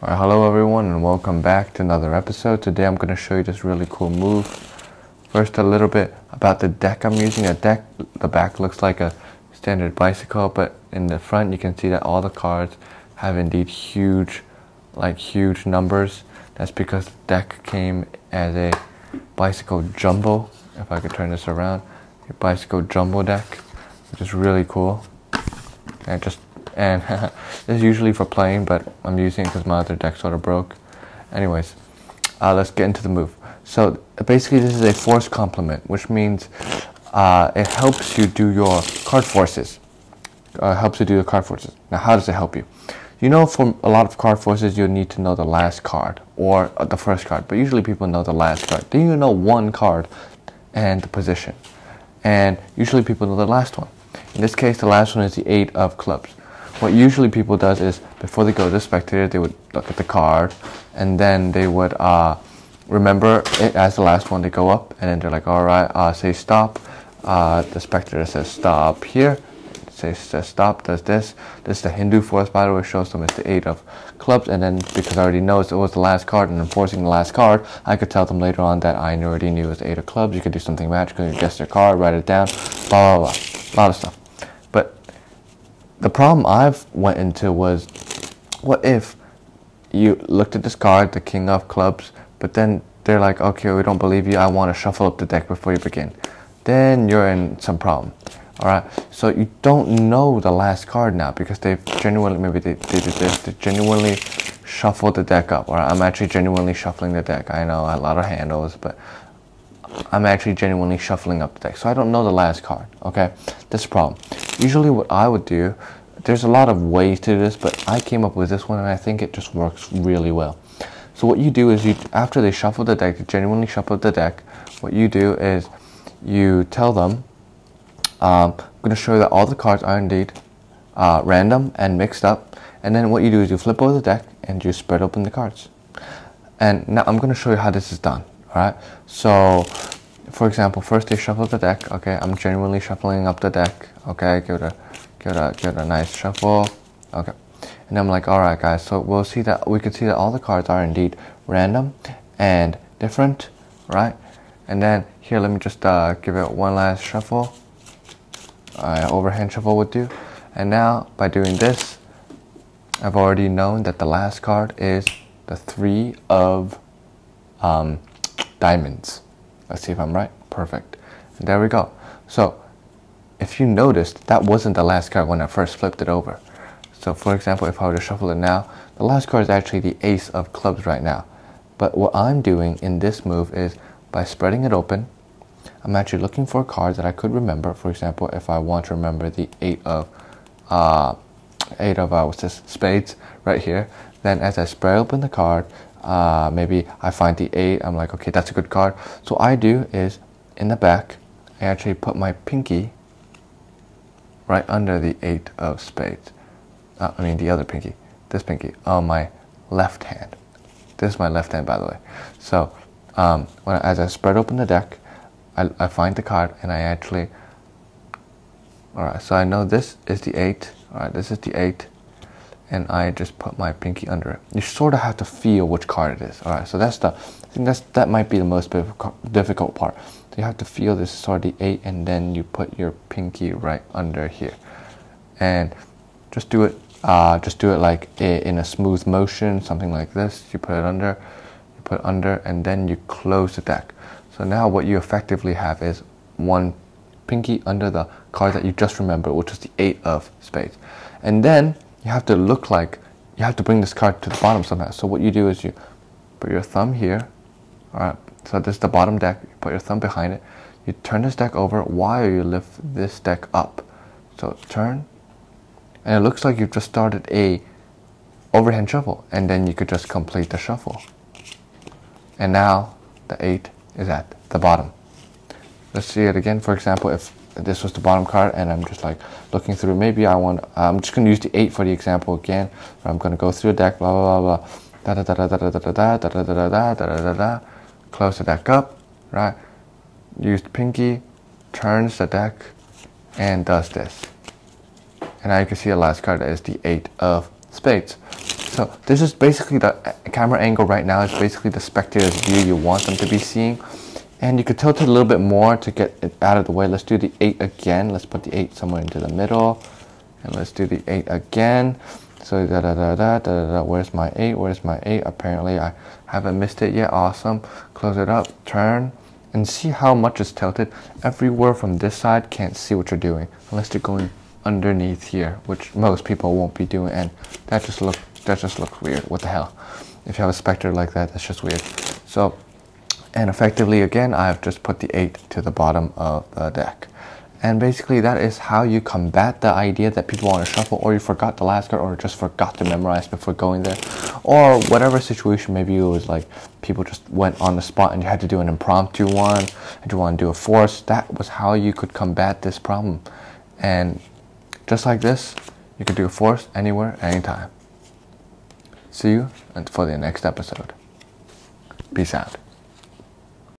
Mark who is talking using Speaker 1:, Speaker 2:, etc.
Speaker 1: Alright, hello everyone and welcome back to another episode. Today I'm going to show you this really cool move. First, a little bit about the deck I'm using. The back looks like a standard bicycle, but in the front you can see that all the cards have indeed huge numbers. That's because the deck came as a bicycle jumbo. If I could turn this around, a bicycle jumbo deck, which is really cool. And this is usually for playing, but I'm using it because my other deck sort of broke. Anyways, let's get into the move. So basically this is a force complement, which means it helps you do your card forces. Now how does it help you? You know, for a lot of card forces you'll need to know the last card or the first card, but usually people know the last card. Then you know one card and the position, and usually people know the last one. In this case, the last one is the 8 of clubs. What usually people does is, before they go to the spectator, they would look at the card, and then they would remember it as the last one. They go up, and then they're like, alright, say stop. The spectator says stop here. Says stop, does this. This is the Hindu force, by the way, shows them it's the 8 of clubs, and then because I already know it was the last card, and I'm forcing the last card, I could tell them later on that I already knew it was the 8 of clubs. You could do something magical, you guess their card, write it down, blah, blah, blah. A lot of stuff. But the problem I've went into was, what if you looked at this card, the King of Clubs, but then they're like, okay, we don't believe you, I want to shuffle up the deck before you begin. Then you're in some problem. Alright, so you don't know the last card now because they've genuinely, maybe they did this, they genuinely shuffled the deck up. Alright, I'm actually genuinely shuffling the deck. I know a lot of handles, but I'm actually genuinely shuffling up the deck. So I don't know the last card, okay? That's the problem. Usually what I would do, there's a lot of ways to do this, but I came up with this one and I think it just works really well. So what you do is, after they shuffle the deck, they genuinely shuffle the deck, what you do is you tell them, I'm going to show you that all the cards are indeed random and mixed up, and then what you do is you flip over the deck and you spread open the cards. And now I'm going to show you how this is done. Alright, so for example, first they shuffle the deck. Okay, I'm genuinely shuffling up the deck. Okay, give it a nice shuffle. Okay, and I'm like, alright guys, so we can see that all the cards are indeed random and different, right? And then here, let me just give it one last shuffle. Overhand shuffle would do. And now by doing this, I've already known that the last card is the 3 of diamonds. Let's see if I'm right. Perfect. And there we go. So if you noticed, that wasn't the last card when I first flipped it over. So for example, if I were to shuffle it now, the last card is actually the Ace of clubs right now. But what I'm doing in this move is, by spreading it open, I'm actually looking for a card that I could remember. For example, if I want to remember the 8 of what's this, spades right here, then as I spread open the card, maybe I find the 8, I'm like, okay, that's a good card. So what I do is, in the back, I actually put my pinky right under the 8 of spades. The other pinky, this pinky, on my left hand. This is my left hand, by the way. So as I spread open the deck, I find the card and I actually, alright, so I know this is the 8, alright, this is the 8, and I just put my pinky under it. You sort of have to feel which card it is, alright, so I think that might be the most difficult part. So you have to feel this is sort of the 8, and then you put your pinky right under here. And just do it like in a smooth motion, something like this. You put it under, and then you close the deck. So now what you effectively have is one pinky under the card that you just remembered, which is the 8 of spades. And then you have to bring this card to the bottom somehow. So what you do is you put your thumb here. Alright, so this is the bottom deck. You put your thumb behind it. You turn this deck over while you lift this deck up. So turn, and it looks like you've just started a overhand shuffle, and then you could just complete the shuffle. And now the 8 is at the bottom. Let's see it again. For example, if this was the bottom card and I'm just like looking through, maybe I'm just going to use the 8 for the example again. I'm going to go through the deck, blah blah blah blah, da da da da da da da da da da da da da da da, close the deck up, right? Use the pinky, turns the deck, and does this. And now you can see the last card is the 8 of spades. So this is basically the camera angle right now is basically the spectator's view you want them to be seeing. And you could tilt it a little bit more to get it out of the way. Let's do the 8 again. Let's put the 8 somewhere into the middle. And let's do the 8 again. So where's my 8? Where's my 8? Apparently I haven't missed it yet. Awesome. Close it up, turn, and see how much it's tilted. Everywhere from this side can't see what you're doing unless you're going underneath here, which most people won't be doing, and that just looks weird. What the hell? If you have a spectator like that, that's just weird. So, and effectively again, I've just put the 8 to the bottom of the deck. And basically that is how you combat the idea that people want to shuffle, or you forgot the last card, or just forgot to memorize before going there, or whatever situation. Maybe it was like people just went on the spot and you had to do an impromptu one and you want to do a force. That was how you could combat this problem. And just like this, you could do a force anywhere, anytime. See you for the next episode. Peace out.